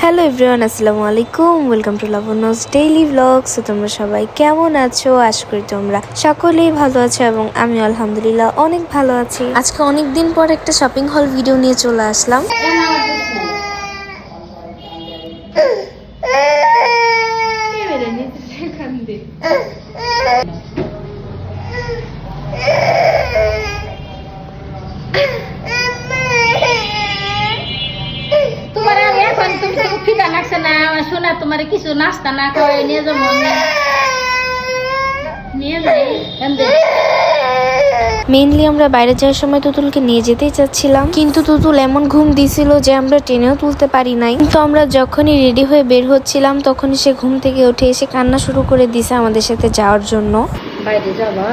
Hello everyone, আসসালামু আলাইকুম। Welcome to Labanya's daily blogs. তোমরা সবাই কেমন আছো? আশা করি তোমরা সকলেই ভালো আছো এবং আমি আলহামদুলিল্লাহ অনেক ভালো আছি। আজকে অনেক দিন পর একটা শপিং হল ভিডিও নিয়ে চলে আসলাম। শোনা তোমার কিছু নাস্তা না খাওয়াই নিয়ে যাবো নিয়ে যাই। মেইনলি আমরা বাইরে যাওয়ার সময় তুতুলকে নিয়ে যেতেই চাচ্ছিলাম, কিন্তু তুতুল এমন ঘুম দিছিল যে আমরা টেনেও তুলতে পারি নাই। কিন্তু আমরা যখনই রেডি হয়ে বের হচ্ছিলাম তখনই সে ঘুম থেকে উঠে এসে কান্না শুরু করে দিছে আমাদের সাথে যাওয়ার জন্য। বাইরে যাবা?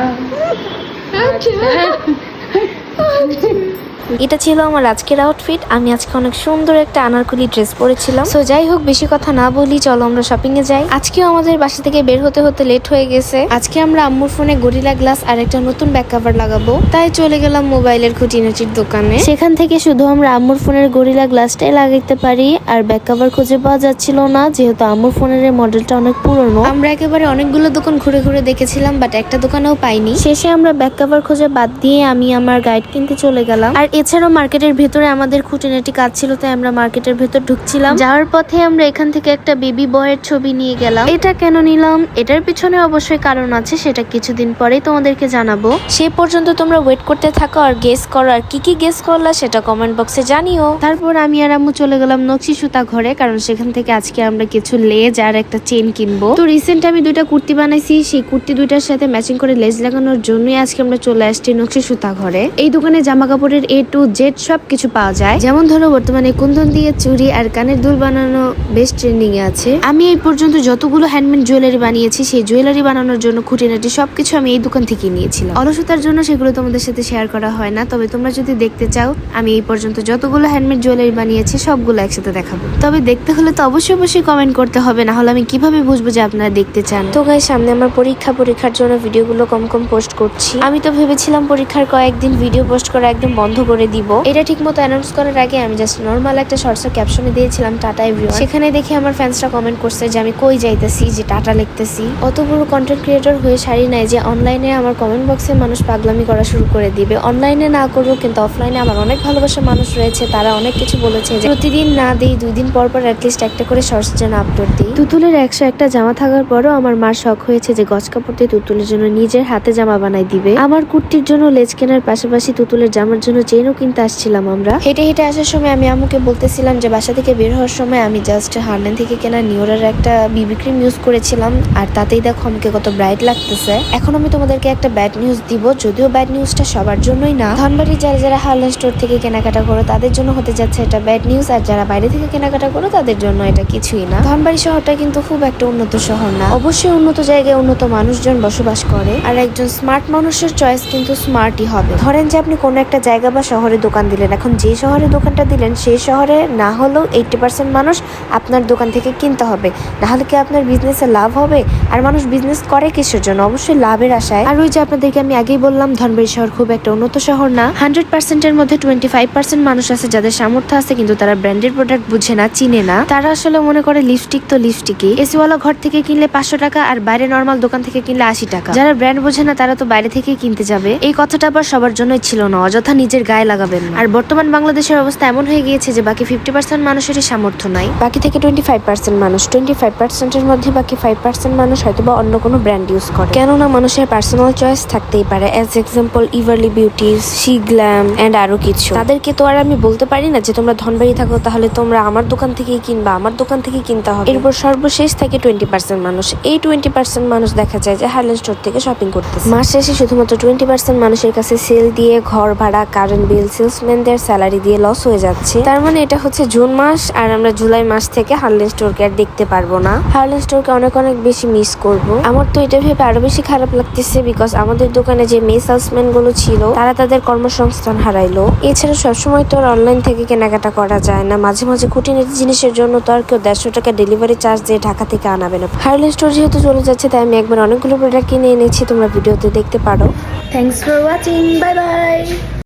এটা ছিল আমার আজকের আউটফিট। আমি আজকে অনেক সুন্দর একটা আনারকলি ড্রেস পরেছিলাম। সো যাই হোক, বেশি কথা না বলি, চলো আমরা শপিং এ যাই। আজকেও আমাদের বাসা থেকে বের হতে হতে লেট হয়ে গেছে। আজকে আমরা আম্মুর ফোনে গরিলা গ্লাস আর একটা নতুন ব্যাক কভার লাগাবো, তাই চলে গেলাম মোবাইলের খুঁটিনাটির দোকানে। সেখান থেকে শুধু আমরা আম্মুর ফোনের গরিলা গ্লাসটাই লাগাইতে পারি, আর ব্যাক কভার খুঁজে পাওয়া যাচ্ছিল না, যেহেতু আম্মুর ফোনের মডেলটা অনেক পুরনো। আমরা একেবারে অনেকগুলো দোকান ঘুরে ঘুরে দেখেছিলাম, বাট একটা দোকানেও পাইনি। শেষে আমরা ব্যাক কভার খুঁজে বাদ দিয়ে আমি আমার গাইড কিনতে চলে গেলাম। আর এছাড়াও মার্কেটের ভেতরে আমাদের খুঁটিনাটি কাজ ছিল, তাই আমরা মার্কেটের ভেতর ঢুকছিলাম। যাওয়ার পথে আমরা এখান থেকে একটা বেবি বয়ের ছবি নিয়ে গেলাম। এটা কেন নিলাম, এটার পিছনে অবশ্যই কারণ আছে, সেটা কিছুদিন পরেই তোমাদেরকে জানাবো। সে পর্যন্ত তোমরা ওয়েট করতে থাকো আর গেস করো, আর কি কি গেস করলা সেটা কমেন্ট বক্সে জানিও। তারপর আমি আর আম্মু চলে গেলাম নকশি সুতা ঘরে, কারণ সেখান থেকে আজকে আমরা কিছু লেজ আর একটা চেন কিনবো। তো রিসেন্ট আমি দুইটা কুর্তি বানাইছি, সেই কুর্তি দুইটার সাথে ম্যাচিং করে লেজ লাগানোর জন্যই আজকে আমরা চলে আসছি নকশি সুতা ঘরে। এই দোকানে জামা কাপড়ের A to Z সব কিছু পাওয়া যায়। যেমন ধরো, বর্তমানে কুন্দন দিয়ে চুড়ি আর কানের দুল বানানো বেশ ট্রেন্ডিং এ আছে। আমি এই পর্যন্ত যতগুলো হ্যান্ডমেড জুয়েলারি বানিয়েছি, সেই জুয়েলারি বানানোর জন্য খুঁটিনাটি সবকিছু আমি এই দোকান থেকে নিয়েছিলাম। অলসতার জন্য সেগুলো তোমাদের সাথে শেয়ার করা হয় না, তবে তোমরা যদি দেখতে চাও আমি এই পর্যন্ত যতগুলো হ্যান্ডমেড জুয়েলারি বানিয়েছি সবগুলো একসাথে দেখাবো। তবে দেখতে হলে তো অবশ্যই কমেন্ট করতে হবে, না হলে আমি কিভাবে বুঝবো যে আপনারা দেখতে চান। তো গাইস, সামনে আমার পরীক্ষার জন্য ভিডিওগুলো কম পোস্ট করছি। আমি তো ভেবেছিলাম পরীক্ষার কয়েকদিন ভিডিও পোস্ট করা একদম বন্ধ করে দিব। এটা ঠিক মতো অ্যানাউন্স করার আগে আমি জাস্ট নর্মাল একটা শর্টসের ক্যাপশনে দিয়েছিলাম টাটা এভরিওয়ান। সেখানে দেখে আমার ফ্যান্সরা কমেন্ট করছে যে আমি কই যাইতেছি, যে টাটা লিখতেছি। অত বড় কন্টেন্ট ক্রিয়েটর হয়ে সারি নাই যে অনলাইনে আমার কমেন্ট বক্সে মানুষ পাগলামি করা শুরু করে দিবে। অনলাইনে না করবো, কিন্তু অফলাইনে আমার অনেক ভালোবাসার মানুষ রয়েছে, তারা অনেক কিছু বলেছে যে প্রতিদিন না দিই, 2 দিন পর অ্যাটলিস্ট একটা করে শর্টস যেন আপলোড দিই। তুতুলের 101টা জামা থাকার পরও আমার মার শখ হয়েছে যে গজ কাপড় দিয়ে তুতুলের জন্য নিজের হাতে জামা বানাই দিবে। আমার কুর্তির জন্য লেজ কেনার পাশাপাশি তুতুলের জামার জন্য চেনও কিনতে আসছিলাম আমরা। হেঁটে আসার সময় আমি আম্মুকে বলতেছিলাম যে বাসা থেকে বের হওয়ার সময় আমি জাস্ট হারলেন থেকে কেনা নিওরার একটা বিবি ক্রিম ইউজ করেছিলাম, আর তাতেই দেখো আমাকে কত ব্রাইট লাগতেছে। এখন আমি তোমাদেরকে একটা ব্যাড নিউজ দিব, যদিও ব্যাড নিউজটা সবার জন্যই না। ধনবাড়ির যারা হারলেন স্টোর থেকে কেনাকাটা করো তাদের জন্য হতে যাচ্ছে এটা ব্যাড নিউজ, আর যারা বাইরে থেকে কেনাকাটা করো তাদের জন্য এটা কিছুই না। ধনবাড়ি শহরটা কিন্তু খুব একটা উন্নত শহর না, অবশ্যই উন্নত জায়গায় উন্নত মানুষজন বসবাস করে, আর একজন স্মার্ট মানুষের চয়েস কিন্তু স্মার্টই হবে। ধরেন যে আপনি কোনো একটা জায়গা বা শহরে দোকান দিলেন, এখন যে শহরে দোকানটা দিলেন সেই শহরে না হলেও 80% মানুষ আপনার দোকান থেকে কিনতে হবে, না হলে কি আপনার বিজনেসে লাভ হবে? আর মানুষ বিজনেস করে কিসের জন্য? অবশ্যই লাভের আশায়। আর ওই যে আপনাদেরকে আমি আগেই বললাম, ধনবাড়ি শহর খুব একটা উন্নত শহর না। 100%-এর মধ্যে 25% মানুষ আছে যাদের সামর্থ্য আছে, কিন্তু তারা ব্র্যান্ডেড প্রোডাক্ট বুঝে না, চিনে না। তারা আসলে মনে করে লিপস্টিক তো লিপস্টিকই, এসিওয়ালা ঘর থেকে কিনলে 500 টাকা, আর বাইরে নর্মাল দোকান থেকে কিনলে 80 টাকা। যারা ব্র্যান্ড বোঝে না তারা তো বাইরে থেকে কিনতে যাবে। এই কথাটা আবার সবার জন্যই ছিল না, অযথা নিজের গায়ে লাগাবেন না। আর বর্তমান বাংলাদেশের অবস্থা এমন হয়ে গিয়েছে যে বাকি 50% মানুষেরই সামর্থ্য নাই। বাকি থেকে 25% মানুষ, 25%-এর মধ্যে বাকি 5% মানুষ হয়তোবা অন্য কোনো ব্র্যান্ড ইউজ করে। কেননা মানুষের পার্সোনাল চয়েস থাকতেই পারে। অ্যাজ এক্সাম্পল ইভারলি বিউটিস, শি গ্ল্যাম এন্ড আরো কিছু। তাদেরকে তো আর আমি বলতে পারি না যে তোমরা ধনবাড়ি থাকো তাহলে তোমরা আমার দোকান থেকেই কিনবা, আমার দোকান থেকে কিনতে হবে। এরপর সর্বশেষ থাকে 20% মানুষ। এই 20% মানুষ দেখা যায় যে হারলেন স্টোর থেকে শপিং করতেছে। মাস শেষে শুধুমাত্র 20% মানুষের কাছে সেল দিয়ে, ঘর ভাড়া, কারেন্ট বিল, সেলসম্যানদের স্যালারি দিয়ে লস হয়ে যাচ্ছে। তার মানে এটা হচ্ছে জুন মাস, আর আমরা জুলাই মাস থেকে হারলেন স্টোরকে আর দেখতে পারবো না। হারলেন স্টোরকে অনেক বেশি মিস করব। আমার তো এটা ভেবে আরো বেশি খারাপ লাগতেছে, বিকজ আমাদের দোকানে যে মেয়ে সেলসম্যান গুলো ছিল তারা তাদের কর্মসংস্থান হারাইলো। এছাড়া সবসময় তো আর অনলাইন থেকে কেনাকাটা করা যায় না, মাঝে খুঁটিনাটি জিনিসের জন্য তো আর কেউ 150 টাকা ডেলিভারি চার্জ দিয়ে ঢাকা থেকে আনাবে না। হারলেন স্টোর যেহেতু চলে যাচ্ছে, তাই আমি একবার অনেকগুলো প্রোডাক্ট কিনে এনেছি, তোমরা ভিডিওতে দেখতে পারো। Thanks for watching, bye bye.